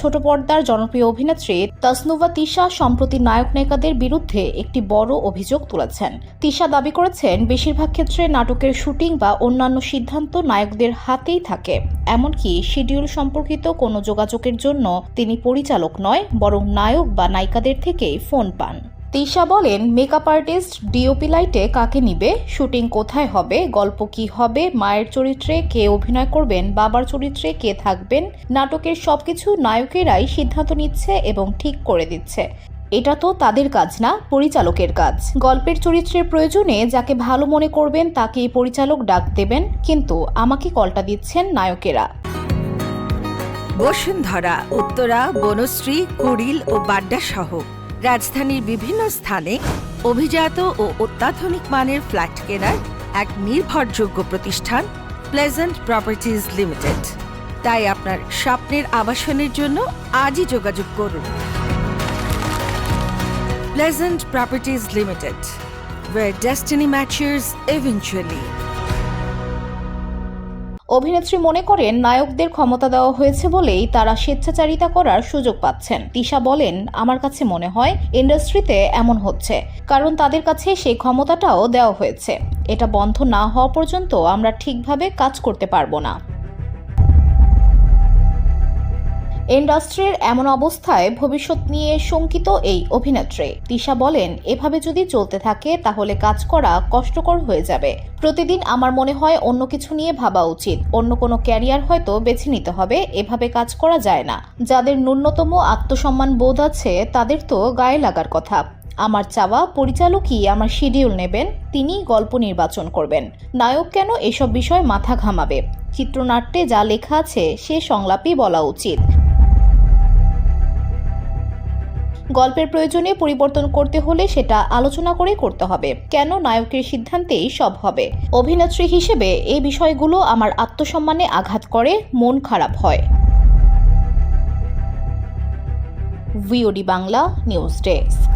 ছোট পর্দার জনপ্রিয় অভিনেত্রী তাসনুভা তিশা সম্প্রতি নায়ক নায়িকাদের বিরুদ্ধে একটি বড় অভিযোগ তুলেছেন। তিশা দাবি করেছেন, বেশিরভাগ ক্ষেত্রে নাটকের শুটিং বা অন্যান্য সিদ্ধান্ত নায়কদের হাতেই থাকে। এমনকি শিডিউল সম্পর্কিত কোনো যোগাযোগের জন্য তিনি পরিচালক নয়, বরং নায়ক বা নায়িকাদের থেকেই ফোন পান। তিশা বলেন, মেকআপ আর্টিস্ট ডিওপি লাইটে কাকে নিবে, শুটিং কোথায় হবে, গল্প কি হবে, মায়ের চরিত্রে কে অভিনয় করবেন, বাবার চরিত্রে কে থাকবেন, নাটকের সবকিছু নায়কেরাই সিদ্ধান্ত নিচ্ছে এবং ঠিক করে দিচ্ছে। এটা তো তাদের কাজ না, পরিচালকের কাজ। গল্পের চরিত্রের প্রয়োজনে যাকে ভালো মনে করবেন তাকেই পরিচালক ডাক দেবেন, কিন্তু আমাকে কলটা দিচ্ছেন নায়কেরা। বসুন্ধরা, উত্তরা, বনশ্রী, কুড়িল ও বাড্ডা সহ রাজধানীর বিভিন্ন স্থানে অভিজাত ও অত্যাধুনিক মানের ফ্ল্যাট কেনার এক নির্ভরযোগ্য প্রতিষ্ঠান প্লেজেন্ট প্রপার্টিজ লিমিটেড। তাই আপনার স্বপ্নের আবাসনের জন্য আজই যোগাযোগ করুন। Pleasant properties limited, where destiny matches eventually। অভিনেত্রী মনে করেন, নায়কদের ক্ষমতা দেওয়া হয়েছে বলেই তারা স্বেচ্ছাচারিতা করার সুযোগ পাচ্ছেন। তিশা বলেন, আমার কাছে মনে হয় ইন্ডাস্ট্রিতে এমন হচ্ছে কারণ তাদের কাছে সেই ক্ষমতাটাও দেওয়া হয়েছে। এটা বন্ধ না হওয়া পর্যন্ত আমরা ঠিকভাবে কাজ করতে পারবো না। ইন্ডাস্ট্রির এমন অবস্থায় ভবিষ্যৎ নিয়ে শঙ্কিত এই অভিনেত্রী। তিশা বলেন, এভাবে যদি চলতে থাকে তাহলে কাজ করা কষ্টকর হয়ে যাবে। প্রতিদিন আমার মনে হয় অন্য কিছু নিয়ে ভাবা উচিত, অন্য কোনো ক্যারিয়ার হয়তো বেছে নিতে হবে। এভাবে কাজ করা যায় না। যাদের ন্যূনতম আত্মসম্মান বোধ আছে তাদের তো গায়ে লাগার কথা। আমার চাওয়া, পরিচালকই আমার শিডিউল নেবেন, তিনি গল্প নির্বাচন করবেন। নায়ক কেন এসব বিষয় মাথা ঘামাবে? চিত্রনাট্যে যা লেখা আছে সে সংলাপই বলা উচিত। গল্পের প্রয়োজনে পরিবর্তন করতে হলে সেটা আলোচনা করে করতে হবে। কেন নায়কের সিদ্ধান্তেই সব হবে? অভিনেত্রী হিসেবে এই বিষয়গুলো আমার আত্মসম্মানে আঘাত করে, মন খারাপ হয়। VOD Bangla news desk.